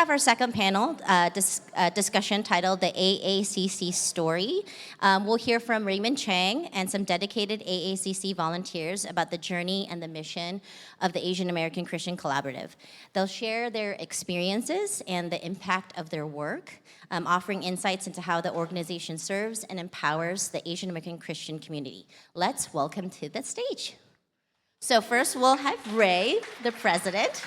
have our second panel discussion titled The AACC Story. We'll hear from Raymond Chang and some dedicated AACC volunteers about the journey and the mission of the Asian American Christian Collaborative. They'll share their experiences and the impact of their work, offering insights into how the organization serves and empowers the Asian American Christian community. Let's welcome to the stage. So first we'll have Ray, the president.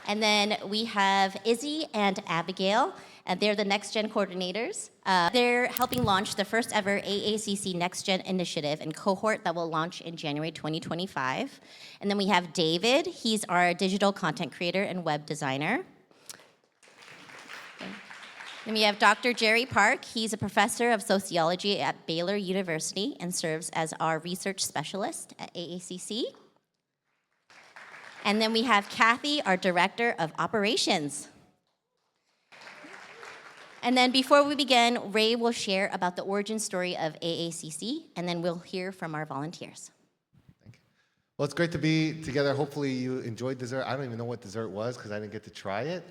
And then we have Izzy and Abigail, and they're the Next Gen coordinators. They're helping launch the first ever AACC Next Gen initiative and cohort that will launch in January 2025. And then we have David. He's our digital content creator and web designer. Then we have Dr. Jerry Park. He's a professor of sociology at Baylor University and serves as our research specialist at AACC. And then we have Kathy, our director of operations. And then before we begin, Ray will share about the origin story of AACC, and then we'll hear from our volunteers. Thank you. Well, it's great to be together. Hopefully you enjoyed dessert. I don't even know what dessert was because I didn't get to try it.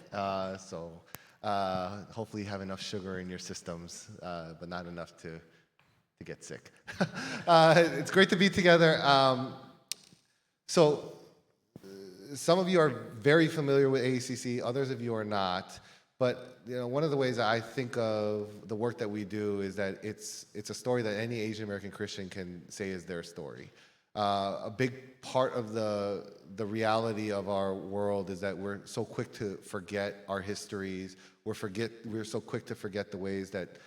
Hopefully you have enough sugar in your systems, but not enough to get sick. It's great to be together. Some of you are very familiar with AACC, others of you are not. But one of the ways that I think of the work that we do is that it's a story that any Asian American Christian can say is their story. A big part of the reality of our world is that we're so quick to forget our histories. We're so quick to forget the ways that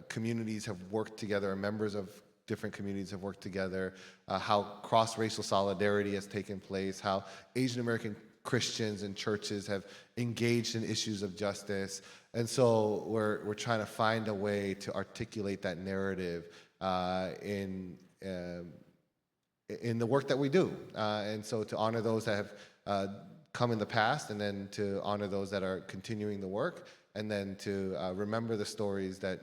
communities have worked together, and members of different communities have worked together, how cross-racial solidarity has taken place, how Asian American Christians and churches have engaged in issues of justice. And so we're trying to find a way to articulate that narrative in the work that we do. And so to honor those that have come in the past, and then to honor those that are continuing the work, and then to remember the stories and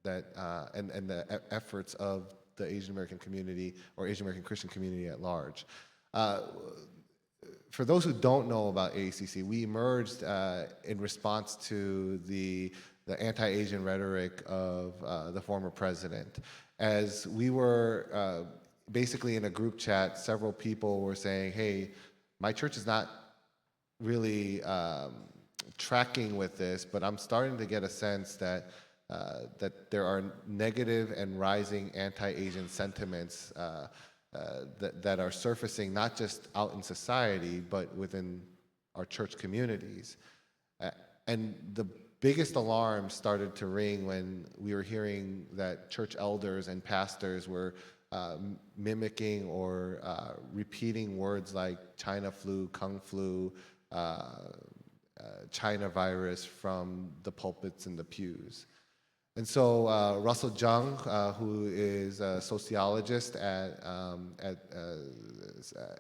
the efforts of the Asian American community or Asian American Christian community at large. For those who don't know about AACC, we emerged in response to the anti-Asian rhetoric of the former president. As we were basically in a group chat, several people were saying, hey, my church is not really tracking with this, but I'm starting to get a sense that there are negative and rising anti-Asian sentiments that are surfacing not just out in society, but within our church communities. And the biggest alarm started to ring when we were hearing that church elders and pastors were mimicking or repeating words like China flu, Kung flu, China virus from the pulpits and the pews. And so Russell Jung, who is a sociologist at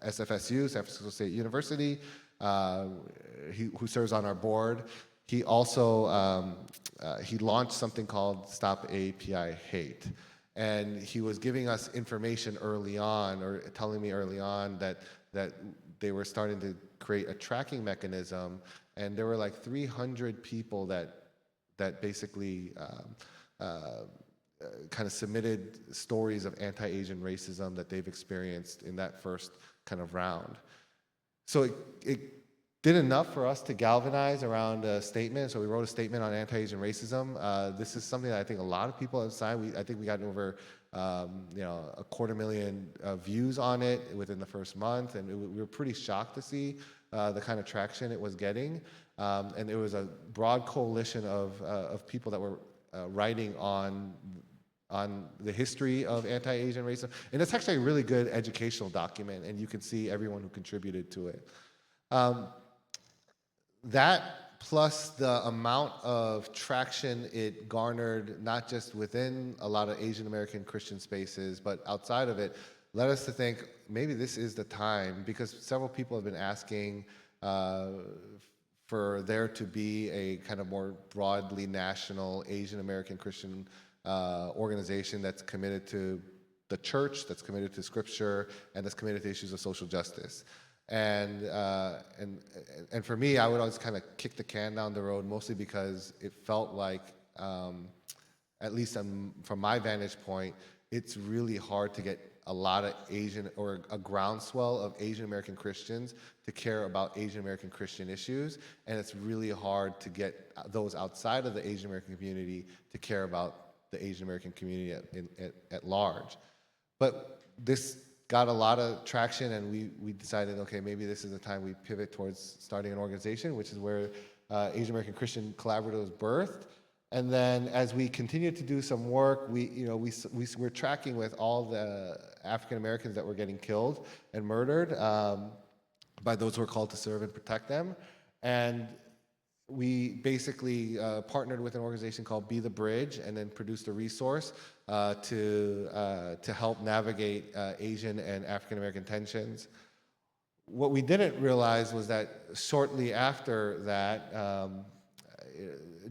SFSU, San Francisco State University, who serves on our board, he also he launched something called Stop API Hate. And he was giving us information early on, or telling me early on that they were starting to create a tracking mechanism, and there were like 300 people that basically kind of submitted stories of anti-Asian racism that they've experienced in that first kind of round. So it did enough for us to galvanize around a statement. So we wrote a statement on anti-Asian racism. This is something that I think a lot of people have signed. I think we got over 250,000 views on it within the first month, and we were pretty shocked to see the kind of traction it was getting. And it was a broad coalition of people that were writing on the history of anti-Asian racism. And it's actually a really good educational document, and you can see everyone who contributed to it. That plus the amount of traction it garnered, not just within a lot of Asian American Christian spaces, but outside of it, led us to think maybe this is the time, because several people have been asking for there to be a kind of more broadly national Asian American Christian organization that's committed to the church, that's committed to scripture, and that's committed to issues of social justice. And for me, I would always kind of kick the can down the road, mostly because it felt like, at least from my vantage point, it's really hard to get a lot of Asian, or a groundswell of Asian American Christians to care about Asian American Christian issues, and it's really hard to get those outside of the Asian American community to care about the Asian American community at large. But this got a lot of traction, and we decided, okay, maybe this is the time we pivot towards starting an organization, which is where Asian American Christian Collaborative was birthed. And then as we continued to do some work, we're tracking with all the African Americans that were getting killed and murdered by those who are called to serve and protect them. And we basically partnered with an organization called Be the Bridge, and then produced a resource to help navigate Asian and African American tensions. What we didn't realize was that shortly after that,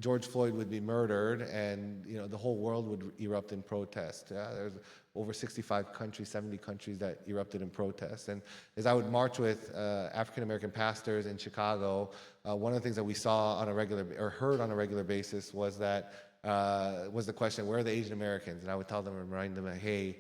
George Floyd would be murdered, and the whole world would erupt in protest. There's over 65 countries, 70 countries that erupted in protest. And as I would march with African American pastors in Chicago, one of the things that we saw on a regular, or heard on a regular basis, was that was the question, where are the Asian Americans? And I would tell them and remind them, hey,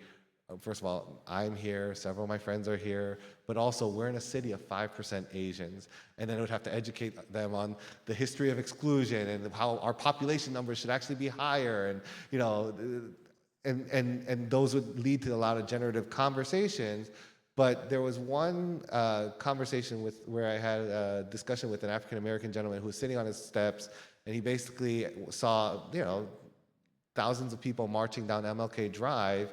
first of all, I'm here, several of my friends are here, but also we're in a city of 5% Asians. And then I would have to educate them on the history of exclusion and how our population numbers should actually be higher. And those would lead to a lot of generative conversations. But there was one conversation where I had a discussion with an African American gentleman who was sitting on his steps, and he basically saw, thousands of people marching down MLK Drive.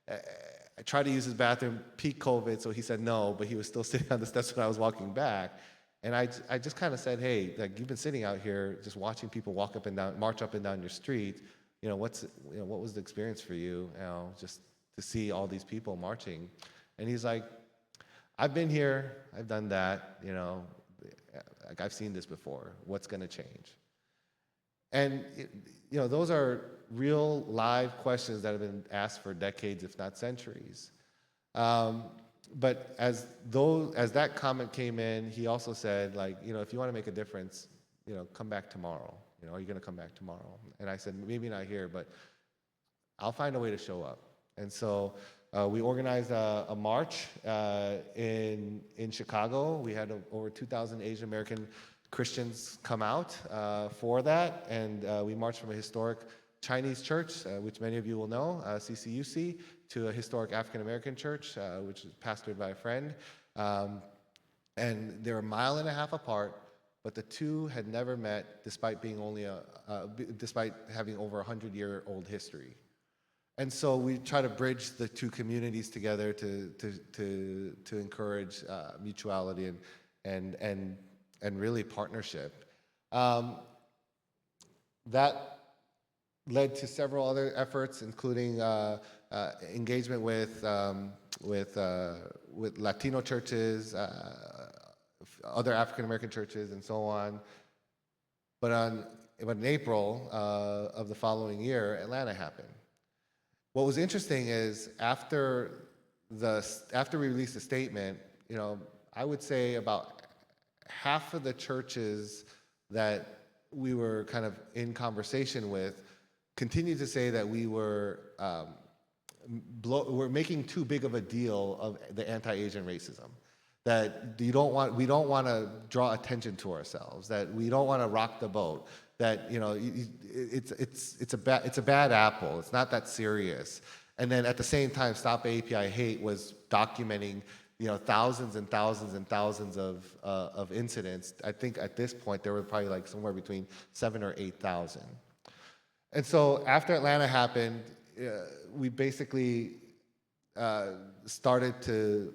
I tried to use his bathroom peak COVID, so he said no, but he was still sitting on the steps when I was walking back. And I just kind of said, hey, like, you've been sitting out here just watching people walk up and down, march up and down your street. What was the experience for you, just to see all these people marching? And he's like, I've been here, I've done that, like, I've seen this before. What's going to change? And those are real live questions that have been asked for decades, if not centuries. But as that comment came in, he also said, like, if you want to make a difference, come back tomorrow. Are you going to come back tomorrow? And I said, maybe not here, but I'll find a way to show up. And so we organized a march in Chicago. We had over 2,000 Asian American Christians come out for that, and we marched from a historic Chinese church, which many of you will know, CCUC, to a historic African American church, which is pastored by a friend. And they're a mile and a half apart, but the two had never met, despite being despite having over 100-year-old history. And so we try to bridge the two communities together to encourage mutuality and really partnership. That led to several other efforts, including engagement with Latino churches, other African American churches, and so on. But in April of the following year, Atlanta happened. What was interesting is after we released the statement, I would say about half of the churches that we were kind of in conversation with continued to say that we were making too big of a deal of the anti-Asian racism. That we don't want to draw attention to ourselves. That we don't want to rock the boat. That it's a bad apple. It's not that serious. And then at the same time, Stop API Hate was documenting thousands and thousands and thousands of incidents. I think at this point there were probably like somewhere between 7,000 or 8,000. And so after Atlanta happened, we basically started to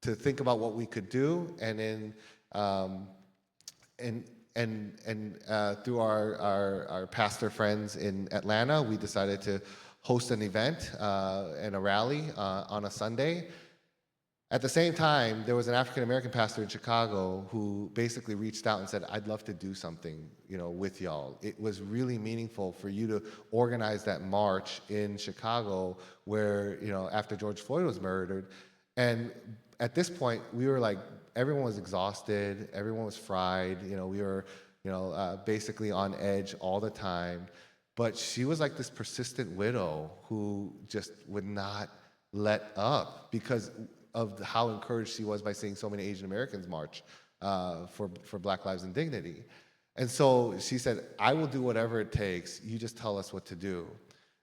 think about what we could do, and then through our pastor friends in Atlanta, we decided to host an event and a rally on a Sunday. At the same time, there was an African American pastor in Chicago who basically reached out and said, I'd love to do something, with y'all. It was really meaningful for you to organize that march in Chicago where, after George Floyd was murdered. And at this point, we were like, everyone was exhausted, everyone was fried. We were, basically on edge all the time. But she was like this persistent widow who just would not let up because of how encouraged she was by seeing so many Asian Americans march for Black Lives and Dignity. And so she said, I will do whatever it takes. You just tell us what to do.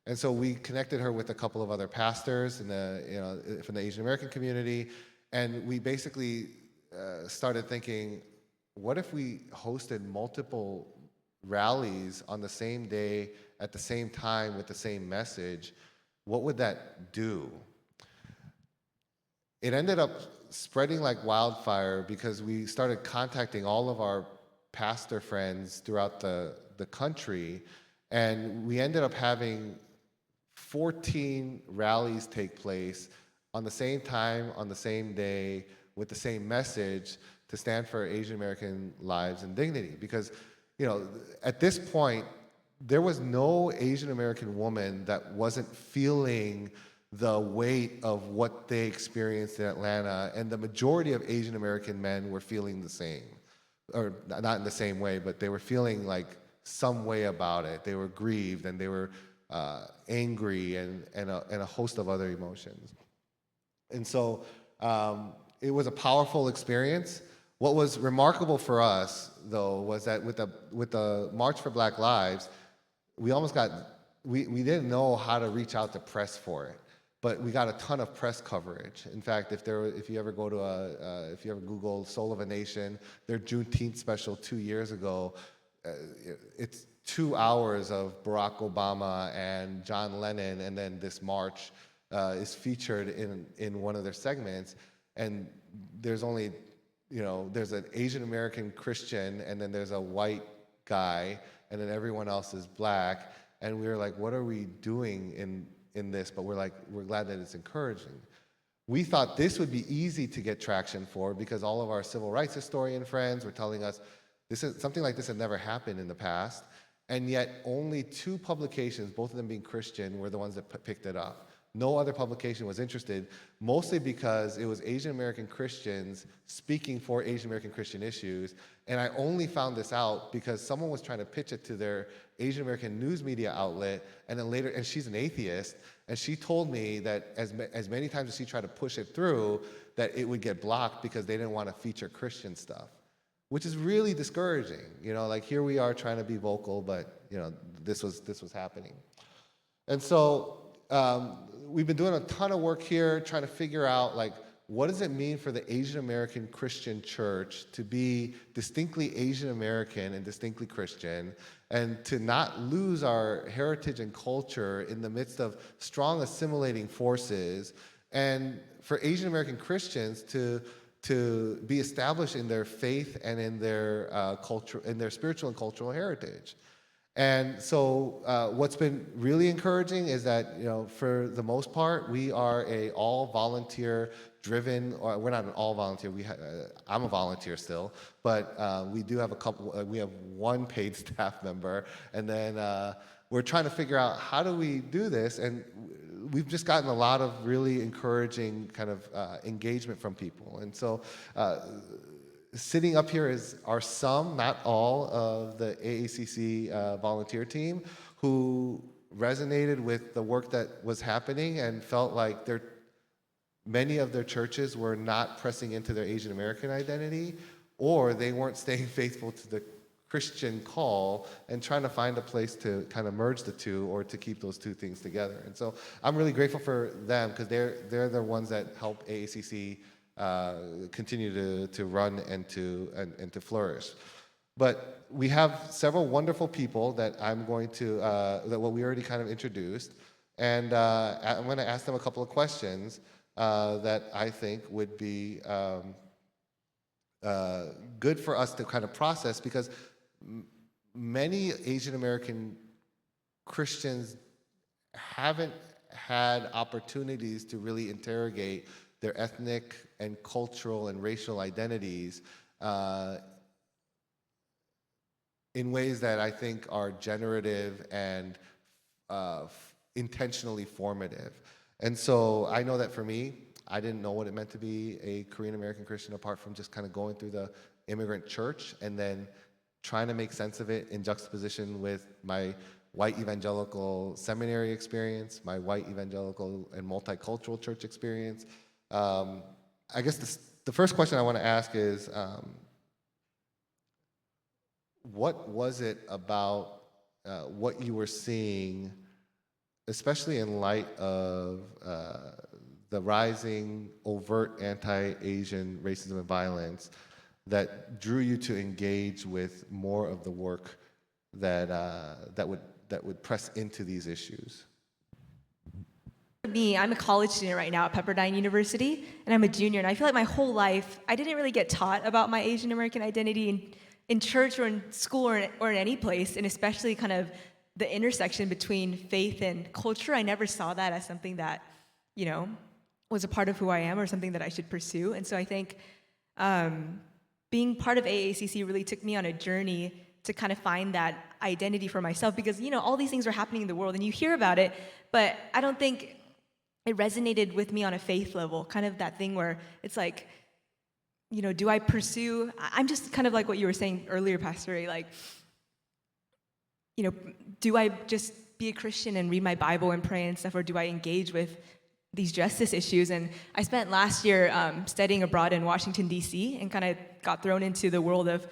And so we connected her with a couple of other pastors from the Asian American community. And we basically started thinking, what if we hosted multiple rallies on the same day, at the same time, with the same message? What would that do? It ended up spreading like wildfire because we started contacting all of our pastor friends throughout the country, and we ended up having 14 rallies take place on the same time, on the same day, with the same message to stand for Asian American lives and dignity. Because, at this point, there was no Asian American woman that wasn't feeling the weight of what they experienced in Atlanta, and the majority of Asian American men were feeling the same. Or not in the same way, but they were feeling like some way about it. They were grieved, and they were angry, and a host of other emotions. And so it was a powerful experience. What was remarkable for us, though, was that with the March for Black Lives, we almost got, we didn't know how to reach out to press for it, but we got a ton of press coverage. In fact, if you ever Google Soul of a Nation, their Juneteenth special 2 years ago, it's 2 hours of Barack Obama and John Lennon, and then this march is featured in one of their segments. And there's only, there's an Asian American Christian, and then there's a white guy, and then everyone else is black. And we were like, what are we doing in this? But we're glad that it's encouraging. We thought this would be easy to get traction for because all of our civil rights historian friends were telling us something like this had never happened in the past. And yet only 2 publications, both of them being Christian, were the ones that picked it up. No other publication was interested, mostly because it was Asian American Christians speaking for Asian American Christian issues. And I only found this out because someone was trying to pitch it to their Asian American news media outlet, and then later, and she's an atheist, and she told me that as many times as she tried to push it through, that it would get blocked because they didn't want to feature Christian stuff, which is really discouraging. Like here we are trying to be vocal, but this was happening. And so we've been doing a ton of work here trying to figure out what does it mean for the Asian American Christian church to be distinctly Asian American and distinctly Christian, and to not lose our heritage and culture in the midst of strong assimilating forces, and for Asian American Christians to be established in their faith and in their culture, in their spiritual and cultural heritage. And so what's been really encouraging is that, for the most part, we are a all volunteer driven, or we're not an all volunteer, I'm a volunteer still, but we do have we have 1 paid staff member, and then we're trying to figure out how do we do this, and we've just gotten a lot of really encouraging kind of engagement from people. And so sitting up here are some, not all, of the AACC volunteer team who resonated with the work that was happening and felt like many of their churches were not pressing into their Asian American identity, or they weren't staying faithful to the Christian call and trying to find a place to kind of merge the two or to keep those two things together. And so I'm really grateful for them because they're the ones that help AACC continue to run and to flourish. But we have several wonderful people that I'm going to, that we already kind of introduced, and I'm going to ask them a couple of questions that I think would be good for us to kind of process, because many Asian American Christians haven't had opportunities to really interrogate their ethnic and cultural and racial identities in ways that I think are generative and intentionally formative. And so I know that for me, I didn't know what it meant to be a Korean American Christian apart from just kind of going through the immigrant church and then trying to make sense of it in juxtaposition with my white evangelical seminary experience, my white evangelical and multicultural church experience. I guess the first question I want to ask is, what was it about what you were seeing, especially in light of the rising overt anti-Asian racism and violence, that drew you to engage with more of the work that would press into these issues? Me, I'm a college student right now at Pepperdine University, and I'm a junior, and I feel like my whole life, I didn't really get taught about my Asian American identity in church or in school or in any place, and especially kind of the intersection between faith and culture. I never saw that as something that, was a part of who I am or something that I should pursue. And so I think being part of AACC really took me on a journey to kind of find that identity for myself, because, all these things are happening in the world and you hear about it, but I don't think it resonated with me on a faith level, kind of that thing where it's like, do I pursue, I'm just kind of like what you were saying earlier, Pastor Ray, like, do I just be a Christian and read my Bible and pray and stuff, or do I engage with these justice issues? And I spent last year studying abroad in Washington, D.C., and kind of got thrown into the world of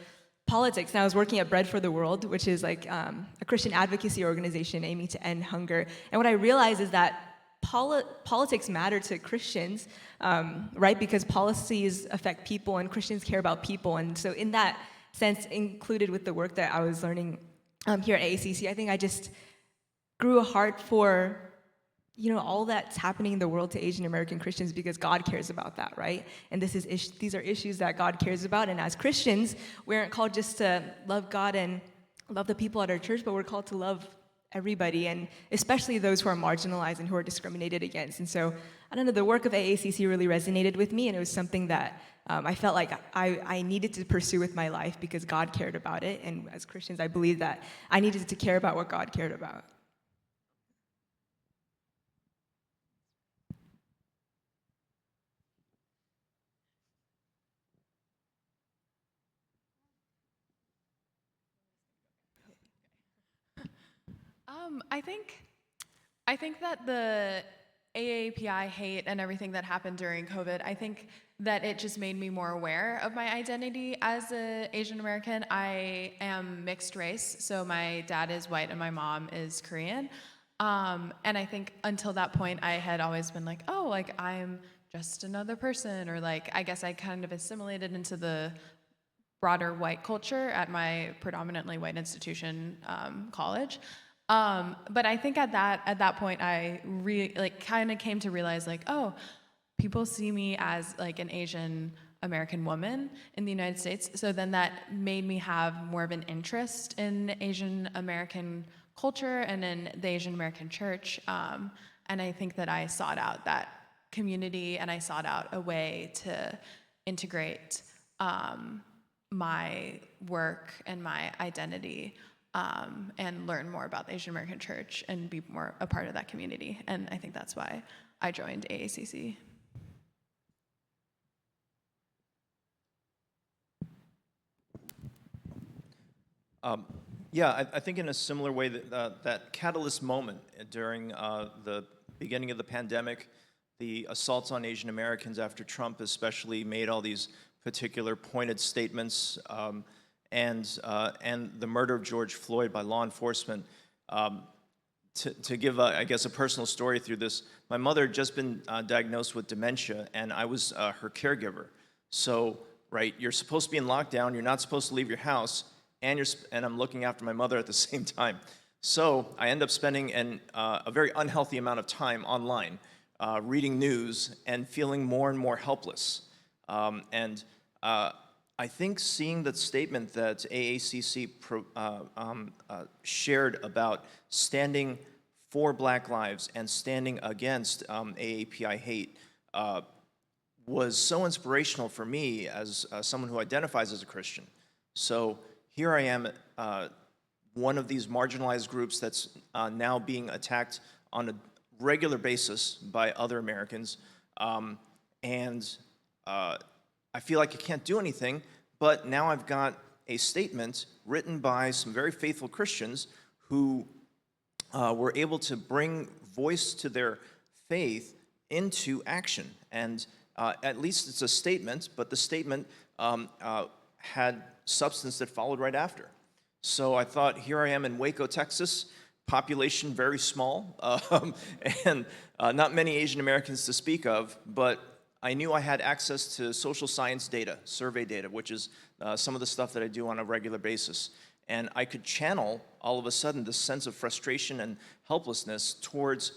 politics. And I was working at Bread for the World, which is like a Christian advocacy organization aiming to end hunger. And what I realized is that politics matter to Christians, right? Because policies affect people and Christians care about people. And so in that sense, included with the work that I was learning here at AACC, I think I just grew a heart for, all that's happening in the world to Asian American Christians, because God cares about that, right? And these are issues that God cares about. And as Christians, we aren't called just to love God and love the people at our church, but we're called to love everybody, and especially those who are marginalized and who are discriminated against. And so, I don't know, the work of AACC really resonated with me, and it was something that I felt like I needed to pursue with my life because God cared about it. And as Christians, I believe that I needed to care about what God cared about. I think that the AAPI hate and everything that happened during COVID, I think that it just made me more aware of my identity as an Asian American. I am mixed race, so my dad is white and my mom is Korean. And I think until that point, I had always been like, oh, like I'm just another person, or like I guess I kind of assimilated into the broader white culture at my predominantly white institution, college. But I think at that point, I kind of came to realize like, oh, people see me as like an Asian American woman in the United States. So then that made me have more of an interest in Asian American culture and in the Asian American church. And I think that I sought out that community, and I sought out a way to integrate my work and my identity, and learn more about the Asian American church and be more a part of that community. And I think that's why I joined AACC. Yeah, I think in a similar way that that catalyst moment during the beginning of the pandemic, the assaults on Asian Americans after Trump especially made all these particular pointed statements, and the murder of George Floyd by law enforcement. To give, I guess, a personal story through this, my mother had just been diagnosed with dementia, and I was her caregiver. So, right, you're supposed to be in lockdown, you're not supposed to leave your house, and I'm looking after my mother at the same time. So I end up spending a very unhealthy amount of time online, reading news and feeling more and more helpless. I think seeing the statement that AACC shared about standing for Black lives and standing against AAPI hate was so inspirational for me as someone who identifies as a Christian. So here I am, one of these marginalized groups that's now being attacked on a regular basis by other Americans. and I feel like I can't do anything, but now I've got a statement written by some very faithful Christians who were able to bring voice to their faith into action. And at least it's a statement, but the statement had substance that followed right after. So I thought, here I am in Waco, Texas, population very small, and not many Asian Americans to speak of, but I knew I had access to social science data, survey data, which is some of the stuff that I do on a regular basis. And I could channel, all of a sudden, this sense of frustration and helplessness towards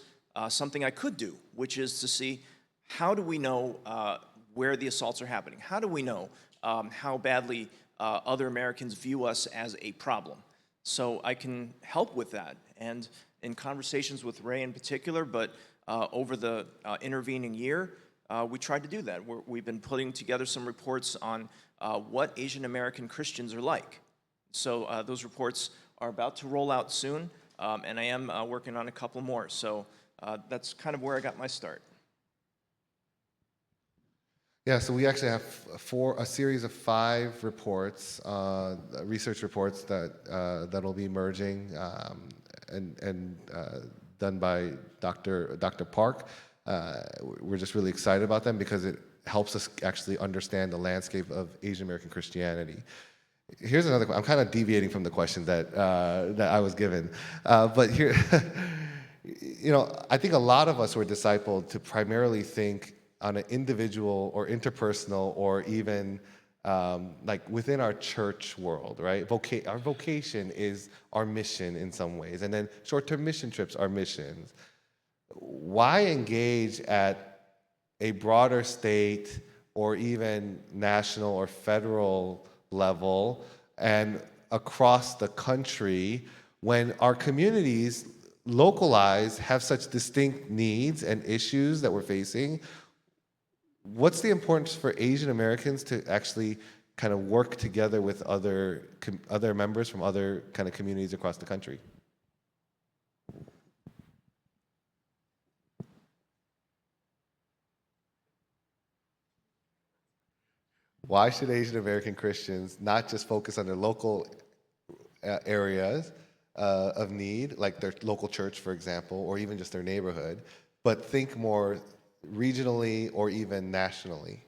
something I could do, which is to see, how do we know where the assaults are happening? How do we know how badly other Americans view us as a problem? So I can help with that. And in conversations with Ray in particular, but over the intervening year, we tried to do that. We've been putting together some reports on what Asian American Christians are like. So those reports are about to roll out soon, and I am working on a couple more. So that's kind of where I got my start. Yeah, so we actually have a series of 5 reports, research reports that'll be emerging and done by Dr. Park. We're just really excited about them because it helps us actually understand the landscape of Asian American Christianity. Here's another question. I'm kind of deviating from the question that I was given, but here, I think a lot of us were discipled to primarily think on an individual or interpersonal or even like within our church world, right? Our vocation is our mission in some ways, and then short-term mission trips are missions. Why engage at a broader state or even national or federal level and across the country when our communities localized have such distinct needs and issues that we're facing? What's the importance for Asian Americans to actually kind of work together with other members from other kind of communities across the country? Why should Asian American Christians not just focus on their local areas of need, like their local church, for example, or even just their neighborhood, but think more regionally or even nationally?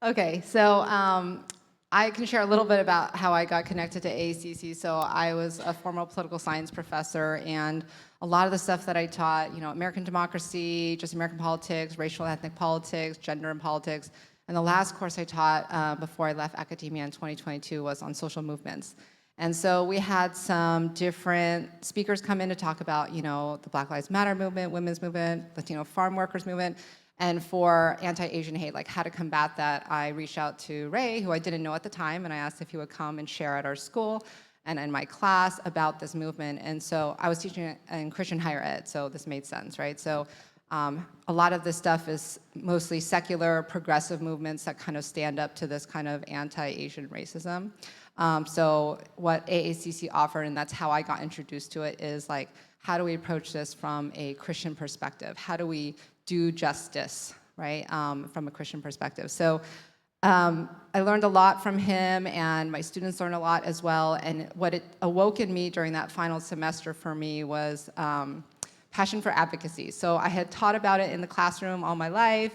Okay, so I can share a little bit about how I got connected to AACC. So I was a former political science professor, and a lot of the stuff that I taught, American democracy, just American politics, racial and ethnic politics, gender and politics. And the last course I taught before I left academia in 2022 was on social movements. And so we had some different speakers come in to talk about, the Black Lives Matter movement, women's movement, Latino farm workers movement. And for anti-Asian hate, like how to combat that, I reached out to Ray, who I didn't know at the time, and I asked if he would come and share at our school and in my class about this movement. And so I was teaching in Christian higher ed, so this made sense, right? So a lot of this stuff is mostly secular, progressive movements that kind of stand up to this kind of anti-Asian racism. So what AACC offered, and that's how I got introduced to it, is like, how do we approach this from a Christian perspective? How do we do justice, right, from a Christian perspective? So I learned a lot from him, and my students learned a lot as well. And what it awoke in me during that final semester for me was passion for advocacy. So I had taught about it in the classroom all my life,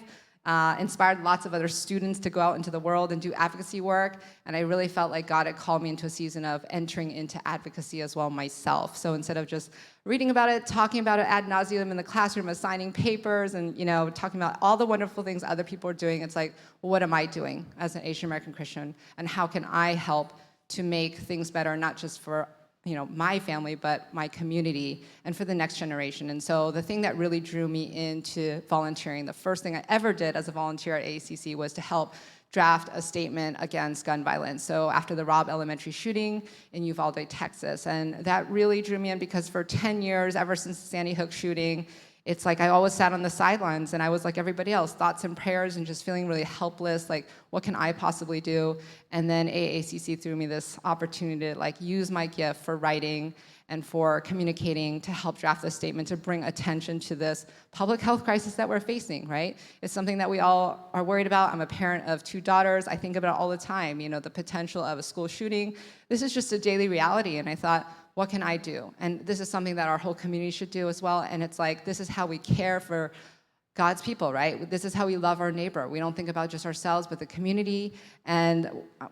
inspired lots of other students to go out into the world and do advocacy work, and I really felt like God had called me into a season of entering into advocacy as well myself. So instead of just reading about it, talking about it ad nauseum in the classroom, assigning papers, and talking about all the wonderful things other people are doing, it's like, well, what am I doing as an Asian American Christian, and how can I help to make things better, not just for my family, but my community, and for the next generation. And so the thing that really drew me into volunteering, the first thing I ever did as a volunteer at AACC was to help draft a statement against gun violence. So after the Robb Elementary shooting in Uvalde, Texas. And that really drew me in because for 10 years, ever since the Sandy Hook shooting, it's like I always sat on the sidelines and I was like everybody else, thoughts and prayers and just feeling really helpless, like what can I possibly do? And then AACC threw me this opportunity to like use my gift for writing and for communicating to help draft this statement to bring attention to this public health crisis that we're facing, right? It's something that we all are worried about. I'm a parent of 2 daughters. I think about it all the time, you know, the potential of a school shooting. This is just a daily reality, and I thought, what can I do? And this is something that our whole community should do as well, and it's like, this is how we care for God's people, right? This is how we love our neighbor. We don't think about just ourselves, but the community, and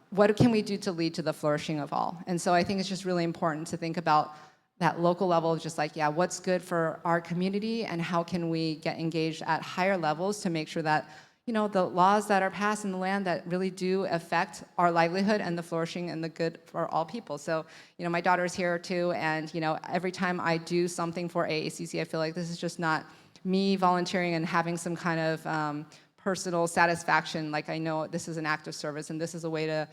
what can we do to lead to the flourishing of all? And so I think it's just really important to think about that local level, just like, yeah, what's good for our community, and how can we get engaged at higher levels to make sure that, you know, the laws that are passed in the land that really do affect our livelihood and the flourishing and the good for all people. So, you know, my daughter's here too, and, you know, every time I do something for AACC, I feel like this is just not me volunteering and having some kind of personal satisfaction. Like, I know this is an act of service and this is a way to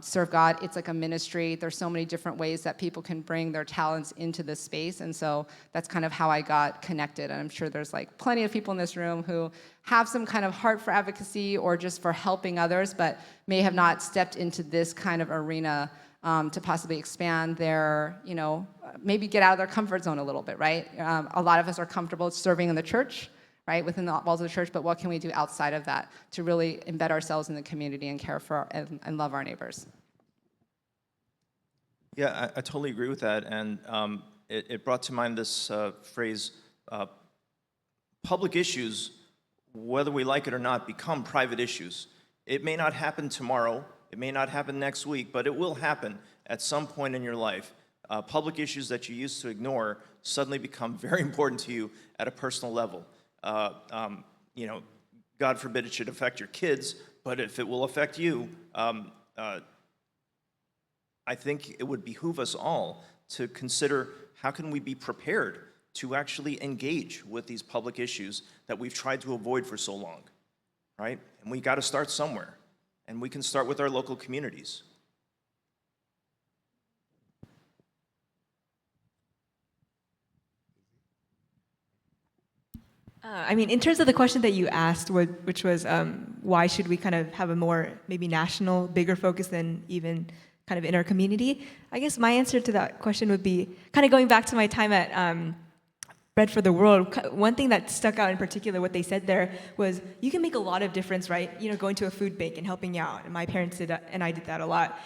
serve God. It's like a ministry. There's so many different ways that people can bring their talents into this space. And so that's kind of how I got connected. And I'm sure there's like plenty of people in this room who have some kind of heart for advocacy or just for helping others, but may have not stepped into this kind of arena to possibly expand their, you know, maybe get out of their comfort zone a little bit, right? A lot of us are comfortable serving in the church, right, within the walls of the church, but what can we do outside of that to really embed ourselves in the community and care for and love our neighbors? Yeah, I totally agree with that, and it brought to mind this phrase, public issues, whether we like it or not, become private issues. It may not happen tomorrow, it may not happen next week, but it will happen at some point in your life. Public issues that you used to ignore suddenly become very important to you at a personal level. You know, God forbid it should affect your kids, but if it will affect you, I think it would behoove us all to consider how can we be prepared to actually engage with these public issues that we've tried to avoid for so long, right? And we got to start somewhere, and we can start with our local communities. I mean, in terms of the question that you asked, which was why should we kind of have a more maybe national, bigger focus than even kind of in our community? I guess my answer to that question would be kind of going back to my time at Bread for the World. One thing that stuck out in particular, what they said there was, you can make a lot of difference, right? You know, going to a food bank and helping out. And my parents did that, and I did that a lot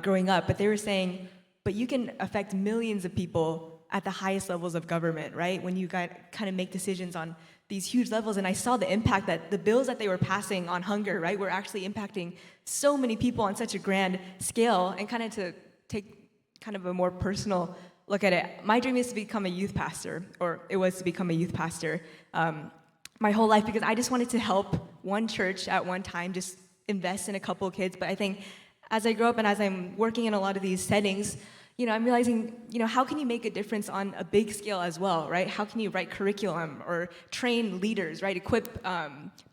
growing up. But they were saying, but you can affect millions of people at the highest levels of government, right? When you kind of make decisions on these huge levels, and I saw the impact that the bills that they were passing on hunger, right, were actually impacting so many people on such a grand scale. And kind of to take kind of a more personal look at it, my dream is to become a youth pastor, or it was to become a youth pastor my whole life, because I just wanted to help one church at one time, just invest in a couple of kids. But I think as I grow up and as I'm working in a lot of these settings, you know, I'm realizing, you know, how can you make a difference on a big scale as well, right? How can you write curriculum or train leaders, right? Equip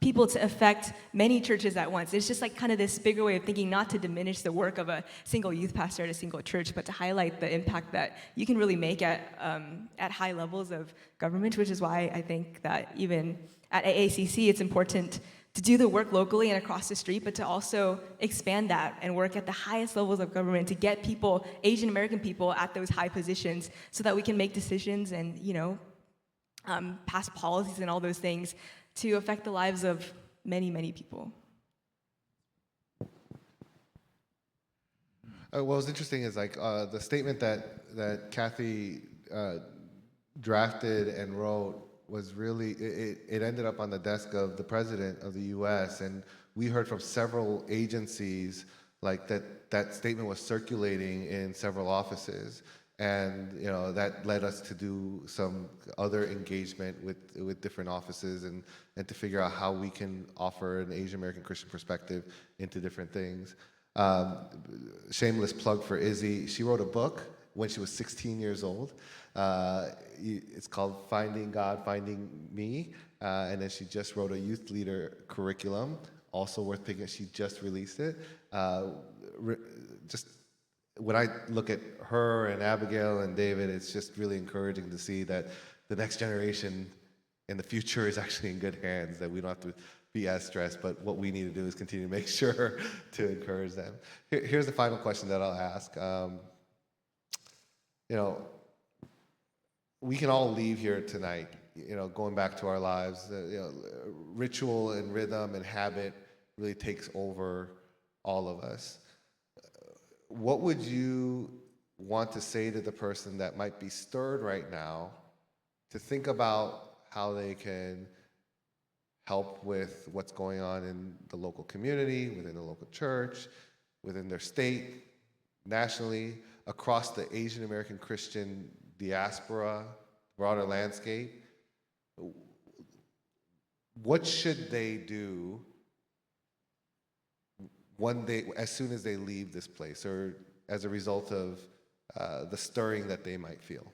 people to affect many churches at once. It's just like kind of this bigger way of thinking, not to diminish the work of a single youth pastor at a single church, but to highlight the impact that you can really make at high levels of government, which is why I think that even at AACC, it's important to do the work locally and across the street, but to also expand that and work at the highest levels of government to get people, Asian American people, at those high positions so that we can make decisions and, you know, pass policies and all those things to affect the lives of many, many people. What was interesting is like the statement that Kathy drafted and wrote was really, it ended up on the desk of the president of the US, and we heard from several agencies like that statement was circulating in several offices, and you know that led us to do some other engagement with different offices and to figure out how we can offer an Asian American Christian perspective into different things. Shameless plug for Izzy, she wrote a book when she was 16 years old. It's called Finding God, Finding Me, and then she just wrote a youth leader curriculum, also worth picking. She just released it. Just when I look at her and Abigail and David, it's just really encouraging to see that the next generation and the future is actually in good hands, that we don't have to be as stressed, but what we need to do is continue to make sure to encourage them. Here's the final question that I'll ask. You know, we can all leave here tonight, you know, going back to our lives. You know, ritual and rhythm and habit really takes over all of us. What would you want to say to the person that might be stirred right now to think about how they can help with what's going on in the local community, within the local church, within their state, nationally, across the Asian American Christian diaspora, broader landscape? What should they do one day, as soon as they leave this place, or as a result of the stirring that they might feel?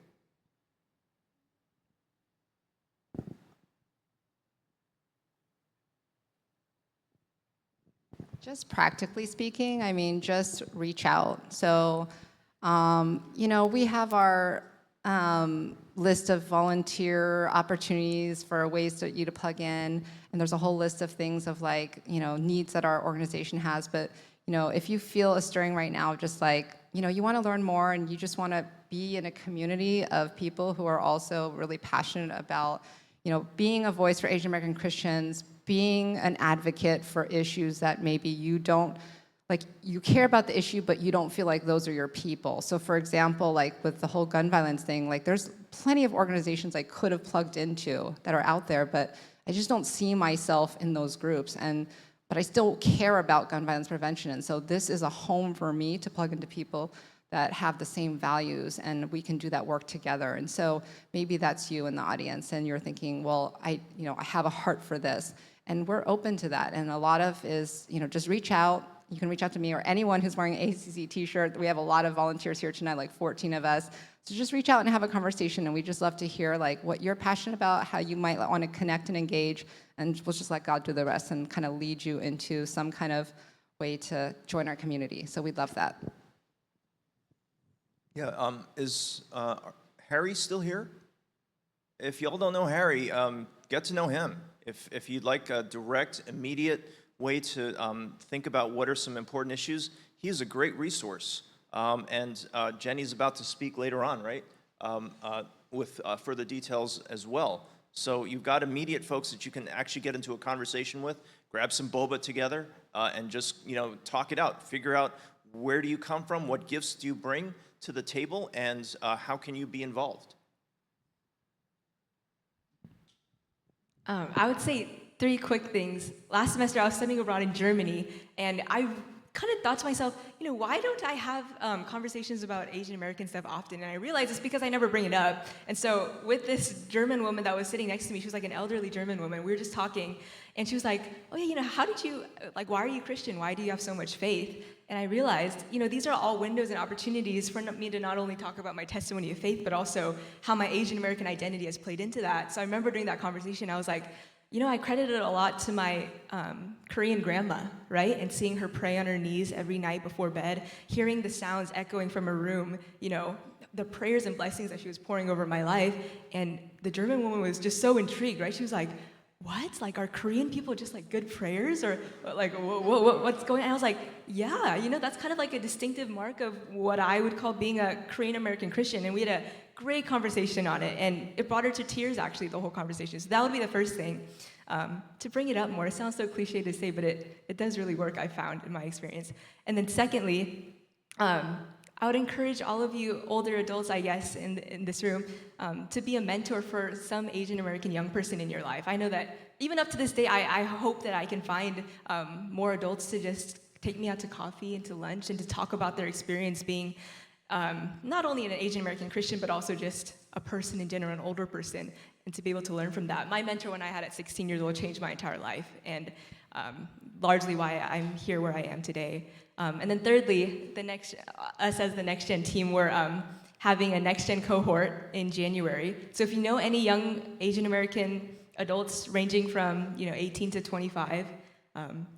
Just practically speaking, I mean, just reach out. So, you know, we have our list of volunteer opportunities for ways that you to plug in, and there's a whole list of things of like, you know, needs that our organization has. But, you know, if you feel a stirring right now, just like, you know, you want to learn more and you just want to be in a community of people who are also really passionate about, you know, being a voice for Asian American Christians, being an advocate for issues that maybe you don't, like, you care about the issue, but you don't feel like those are your people. So for example, like with the whole gun violence thing, like there's plenty of organizations I could have plugged into that are out there, but I just don't see myself in those groups. But I still care about gun violence prevention. And so this is a home for me to plug into people that have the same values, and we can do that work together. And so maybe that's you in the audience, and you're thinking, well, I have a heart for this. And we're open to that. And a lot of is, you know, just reach out. You can reach out to me or anyone who's wearing an AACC t-shirt. We have a lot of volunteers here tonight, like 14 of us. So just reach out and have a conversation, and we just love to hear like what you're passionate about, how you might want to connect and engage, and we'll just let God do the rest and kind of lead you into some kind of way to join our community. So we'd love that. Yeah, is Harry still here? If y'all don't know Harry, get to know him. If you'd like a direct, immediate way to think about what are some important issues, he is a great resource. And Jenny's about to speak later on, right? With further details as well. So you've got immediate folks that you can actually get into a conversation with, grab some boba together, and just, you know, talk it out. Figure out where do you come from, what gifts do you bring to the table, and how can you be involved? I would say 3 quick things. Last semester, I was studying abroad in Germany, and I kind of thought to myself, you know, why don't I have conversations about Asian American stuff often? And I realized it's because I never bring it up. And so with this German woman that was sitting next to me, she was like an elderly German woman. We were just talking, and she was like, oh yeah, you know, how did you, like, why are you Christian? Why do you have so much faith? And I realized, you know, these are all windows and opportunities for me to not only talk about my testimony of faith, but also how my Asian American identity has played into that. So I remember during that conversation, I was like, you know, I credited it a lot to my Korean grandma, right? And seeing her pray on her knees every night before bed, hearing the sounds echoing from her room, you know, the prayers and blessings that she was pouring over my life. And the German woman was just so intrigued, right? She was like, what? Like, are Korean people just like good prayers? Or like, what's going on? And I was like, yeah, you know, that's kind of like a distinctive mark of what I would call being a Korean American Christian. And we had a great conversation on it. And it brought her to tears, actually, the whole conversation. So that would be the first thing. To bring it up more. It sounds so cliche to say, but it does really work, I found, in my experience. And then secondly, I would encourage all of you older adults, I guess, in this room, to be a mentor for some Asian American young person in your life. I know that even up to this day, I hope that I can find more adults to just take me out to coffee and to lunch and to talk about their experience being not only an Asian American Christian, but also just a person in general, an older person, and to be able to learn from that. My mentor when I had at 16 years old changed my entire life, and largely why I'm here where I am today. And then thirdly, us as the Next Gen team, we're having a Next Gen cohort in January. So if you know any young Asian American adults ranging from 18 to 25,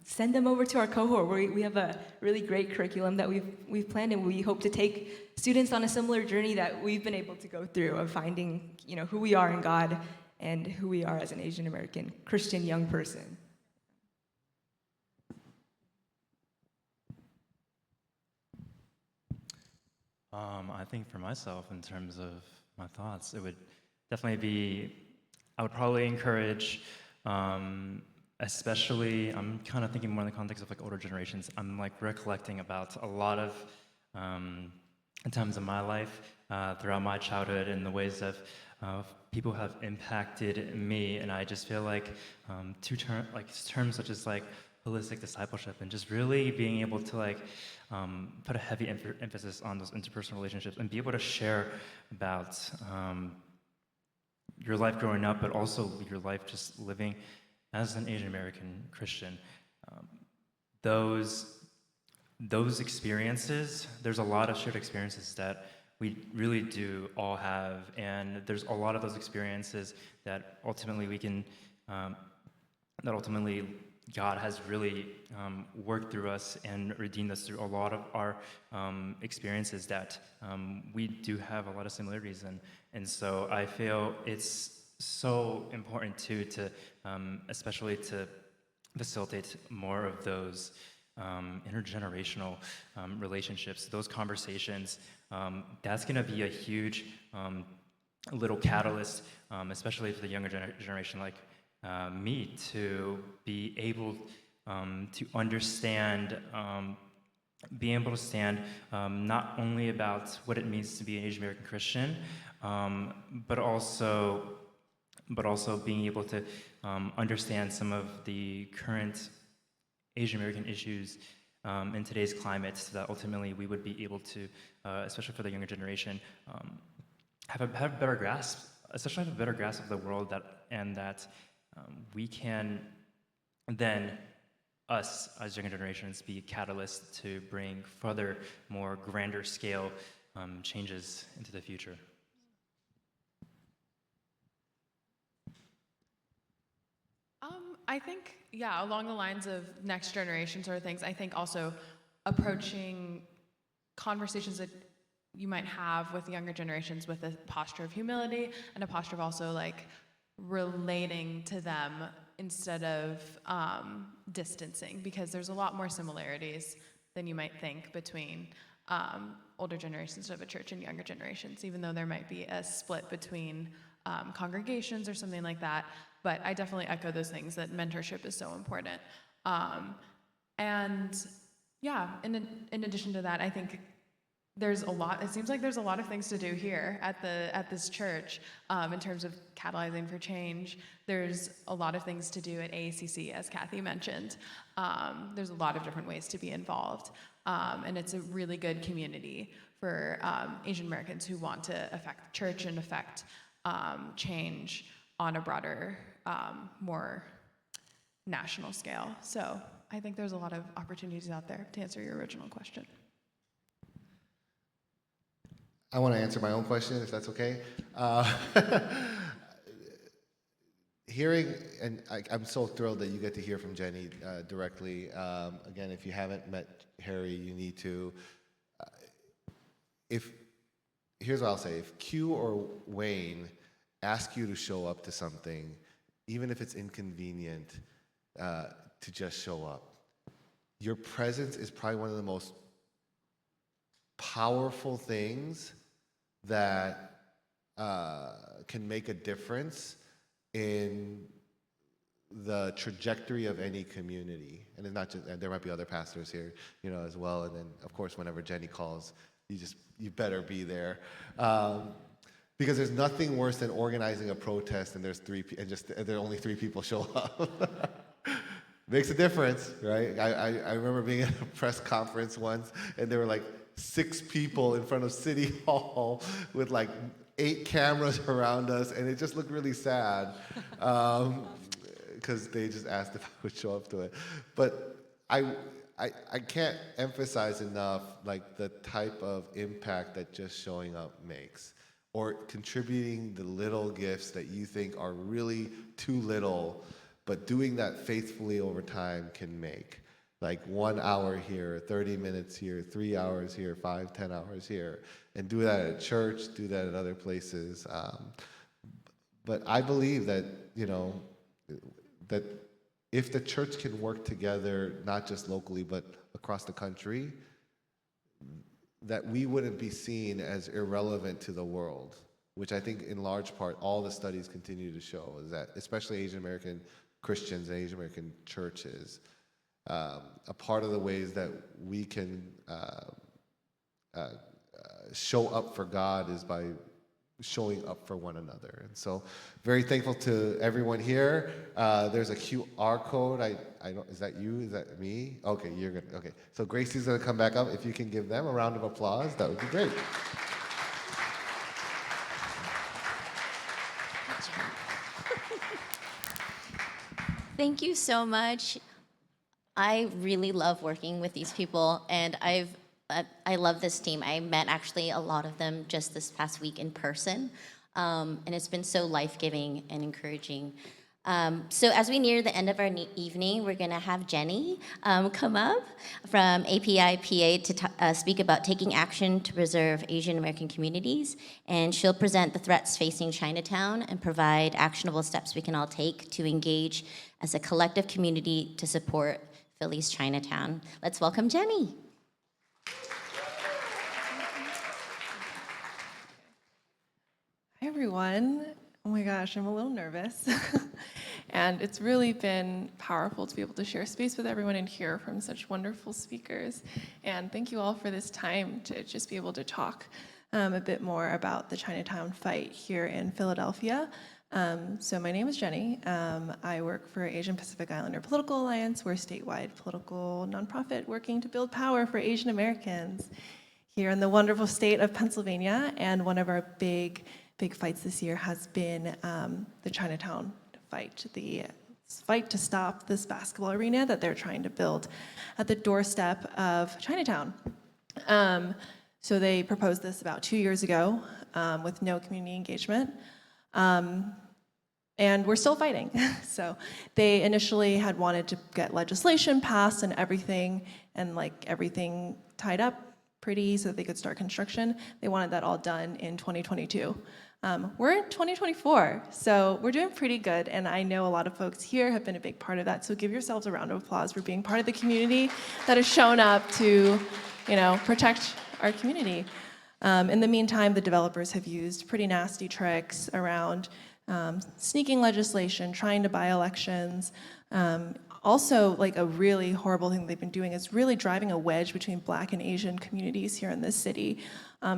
send them over to our cohort. We have a really great curriculum that we've planned, and we hope to take students on a similar journey that we've been able to go through of finding who we are in God and who we are as an Asian American Christian young person. I think for myself, in terms of my thoughts, it would definitely be, I would probably encourage, especially, I'm kind of thinking more in the context of like older generations. I'm like recollecting about a lot of times in my life throughout my childhood and the ways that people have impacted me, and I just feel like terms such as like holistic discipleship and just really being able to like put a heavy emphasis on those interpersonal relationships and be able to share about your life growing up, but also your life just living as an Asian American Christian. Those experiences, there's a lot of shared experiences that we really do all have, and there's a lot of those experiences that ultimately we can, that ultimately God has really worked through us and redeemed us through a lot of our experiences that we do have a lot of similarities in. And so I feel it's so important too to, especially to facilitate more of those intergenerational relationships, those conversations. That's going to be a huge little catalyst, especially for the younger generation like me, to be able to understand, being able to stand not only about what it means to be an Asian American Christian, but also being able to understand some of the current Asian American issues in today's climate, so that ultimately we would be able to, especially for the younger generation, have a better grasp, essentially have a better grasp of the world, that we can then, us as younger generations, be a catalyst to bring further, more grander scale changes into the future. I think, yeah, along the lines of next generation sort of things, I think also approaching conversations that you might have with younger generations with a posture of humility and a posture of also like relating to them instead of distancing, because there's a lot more similarities than you might think between older generations of a church and younger generations, even though there might be a split between congregations or something like that. But I definitely echo those things, that mentorship is so important. And yeah, in addition to that, I think there's a lot, it seems like there's a lot of things to do here at this church in terms of catalyzing for change. There's a lot of things to do at AACC, as Kathy mentioned. There's a lot of different ways to be involved. And it's a really good community for Asian Americans who want to affect the church and affect change on a broader, more national scale. So I think there's a lot of opportunities out there, to answer your original question. I want to answer my own question, if that's okay. Hearing, and I'm so thrilled that you get to hear from Jenny directly. Again, if you haven't met Harry, you need to. Here's what I'll say: if Q or Wayne ask you to show up to something, even if it's inconvenient, to just show up, your presence is probably one of the most powerful things that can make a difference in the trajectory of any community. And it's not just, and there might be other pastors here, as well. And then, of course, whenever Jenny calls, you better be there. Because there's nothing worse than organizing a protest and there are only 3 people show up. Makes a difference, right? I remember being at a press conference once, and there were like 6 people in front of City Hall with like 8 cameras around us, and it just looked really sad because they just asked if I would show up to it. But I can't emphasize enough like the type of impact that just showing up makes, or contributing the little gifts that you think are really too little, but doing that faithfully over time can make. Like 1 hour here, 30 minutes here, 3 hours here, 5, 10 hours here. And do that at church, do that at other places. but I believe that, that if the church can work together, not just locally, but across the country, that we wouldn't be seen as irrelevant to the world, which I think in large part all the studies continue to show, is that especially Asian American Christians and Asian American churches, a part of the ways that we can show up for God is by showing up for one another. And so very thankful to everyone here. There's a QR code. I don't, is that you? Is that me? Okay, you're good. Okay, so Gracie's gonna come back up. If you can give them a round of applause, that would be great. Thank you so much. I really love working with these people, and I love this team. I met actually a lot of them just this past week in person, and it's been so life-giving and encouraging. So as we near the end of our evening, we're gonna have Jenny come up from API-PA to speak about taking action to preserve Asian American communities, and she'll present the threats facing Chinatown and provide actionable steps we can all take to engage as a collective community to support Philly's Chinatown. Let's welcome Jenny. Hi, everyone. Oh my gosh, I'm a little nervous. And it's really been powerful to be able to share space with everyone and hear from such wonderful speakers. And thank you all for this time to just be able to talk a bit more about the Chinatown fight here in Philadelphia. So my name is Jenny. I work for Asian Pacific Islander Political Alliance. We're a statewide political nonprofit working to build power for Asian Americans here in the wonderful state of Pennsylvania. And one of our big fights this year has been the Chinatown fight, the fight to stop this basketball arena that they're trying to build at the doorstep of Chinatown. So they proposed this about 2 years ago with no community engagement. And we're still fighting. So they initially had wanted to get legislation passed and everything tied up pretty so that they could start construction. They wanted that all done in 2022. We're in 2024, so we're doing pretty good, and I know a lot of folks here have been a big part of that, so give yourselves a round of applause for being part of the community that has shown up to, protect our community. In the meantime, the developers have used pretty nasty tricks around sneaking legislation, trying to buy elections. Also, a really horrible thing they've been doing is really driving a wedge between Black and Asian communities here in this city,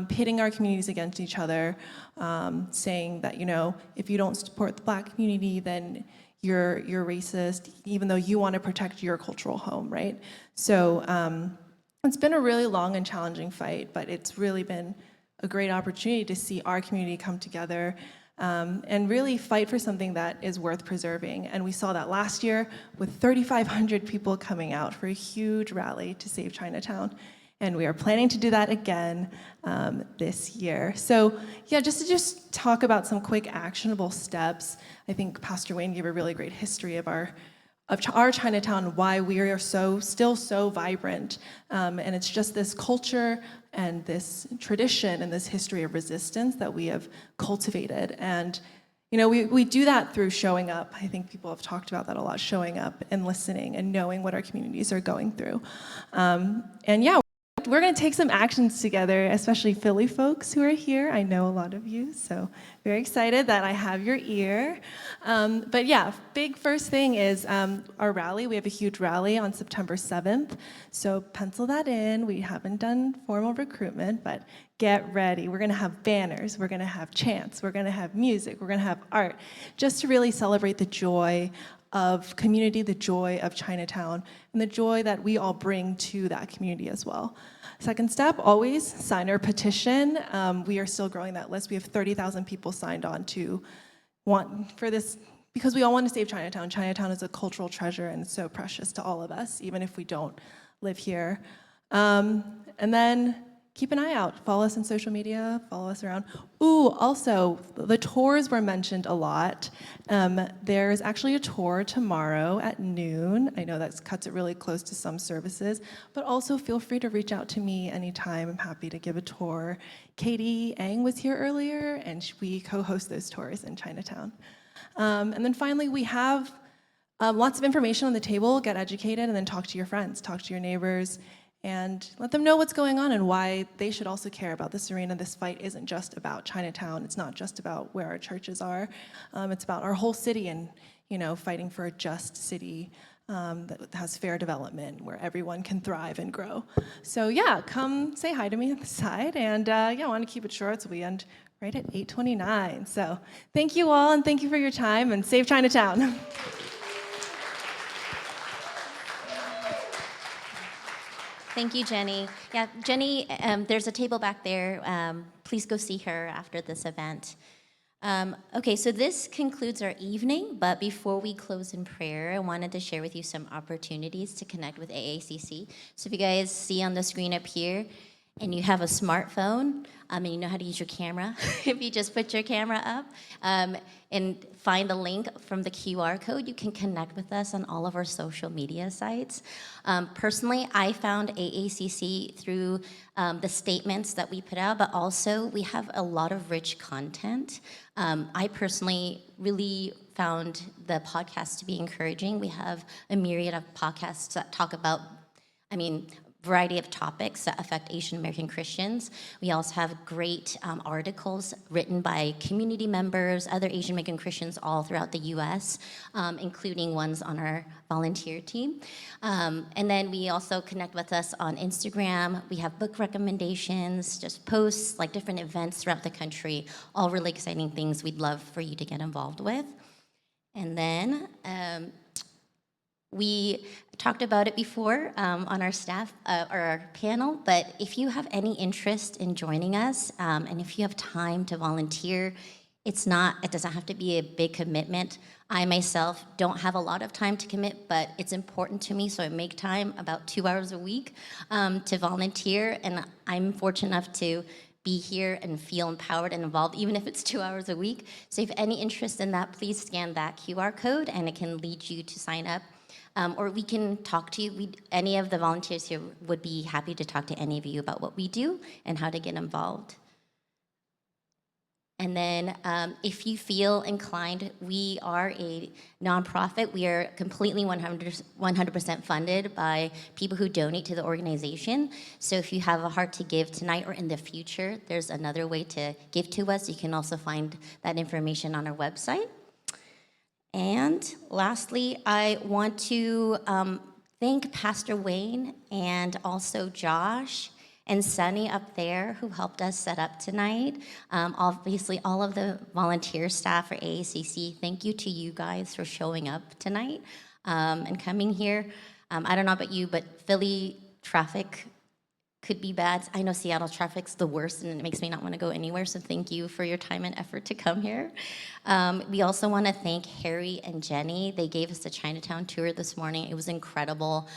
pitting our communities against each other, saying that, if you don't support the Black community, then you're racist, even though you want to protect your cultural home, right? So it's been a really long and challenging fight, but it's really been a great opportunity to see our community come together and really fight for something that is worth preserving. And we saw that last year with 3,500 people coming out for a huge rally to save Chinatown. And we are planning to do that again this year. So yeah, just to talk about some quick actionable steps. I think Pastor Wayne gave a really great history of our Chinatown, why we are still so vibrant. And it's just this culture and this tradition and this history of resistance that we have cultivated. And we do that through showing up. I think people have talked about that a lot, showing up and listening and knowing what our communities are going through. And yeah, we're gonna take some actions together, especially Philly folks who are here. I know a lot of you, so very excited that I have your ear. But yeah, big first thing is our rally. We have a huge rally on September 7th, so pencil that in. We haven't done formal recruitment, but get ready. We're gonna have banners, we're gonna have chants, we're gonna have music, we're gonna have art, just to really celebrate the joy of community, the joy of Chinatown, and the joy that we all bring to that community as well. Second step, always sign our petition. We are still growing that list. We have 30,000 people signed on to want for this, because we all want to save Chinatown. Chinatown is a cultural treasure and it's so precious to all of us, even if we don't live here. And then, keep an eye out. Follow us on social media, follow us around. Ooh, also, the tours were mentioned a lot. There's actually a tour tomorrow at noon. I know that cuts it really close to some services, but also feel free to reach out to me anytime. I'm happy to give a tour. Katie Ang was here earlier, and we co-host those tours in Chinatown. And then finally, we have lots of information on the table. Get educated, and then talk to your friends, talk to your neighbors, and let them know what's going on and why they should also care about this arena. This fight isn't just about Chinatown. It's not just about where our churches are. It's about our whole city and, fighting for a just city that has fair development where everyone can thrive and grow. So yeah, come say hi to me on the side. And I want to keep it short, so we end right at 8:29. So thank you all, and thank you for your time, and save Chinatown. Thank you, Jenny. Yeah, Jenny, there's a table back there. Please go see her after this event. Okay, so this concludes our evening, but before we close in prayer, I wanted to share with you some opportunities to connect with AACC. So if you guys see on the screen up here, and you have a smartphone, and you know how to use your camera, if you just put your camera up and find a link from the QR code, you can connect with us on all of our social media sites. Personally, I found AACC through the statements that we put out, but also we have a lot of rich content. I personally really found the podcast to be encouraging. We have a myriad of podcasts that talk about, variety of topics that affect Asian American Christians. We also have great articles written by community members, other Asian American Christians all throughout the US, including ones on our volunteer team. And then we also connect with us on Instagram. We have book recommendations, just posts, like different events throughout the country, all really exciting things we'd love for you to get involved with. And then we talked about it before on our staff or our panel, but if you have any interest in joining us, and if you have time to volunteer, it doesn't have to be a big commitment. I myself don't have a lot of time to commit, but it's important to me, so I make time about 2 hours a week to volunteer, and I'm fortunate enough to be here and feel empowered and involved, even if it's 2 hours a week. So if you have any interest in that, please scan that QR code, and it can lead you to sign up. Or we can talk to you. Any of the volunteers here would be happy to talk to any of you about what we do and how to get involved. And then if you feel inclined, we are a nonprofit. We are completely 100% funded by people who donate to the organization. So if you have a heart to give tonight or in the future, there's another way to give to us. You can also find that information on our website. And lastly, I want to thank Pastor Wayne and also Josh and Sunny up there who helped us set up tonight. Obviously, all of the volunteer staff for AACC, thank you to you guys for showing up tonight and coming here. I don't know about you, but Philly traffic could be bad. I know Seattle traffic's the worst, and it makes me not want to go anywhere, so thank you for your time and effort to come here. We also want to thank Harry and Jenny. They gave us a Chinatown tour this morning. It was incredible.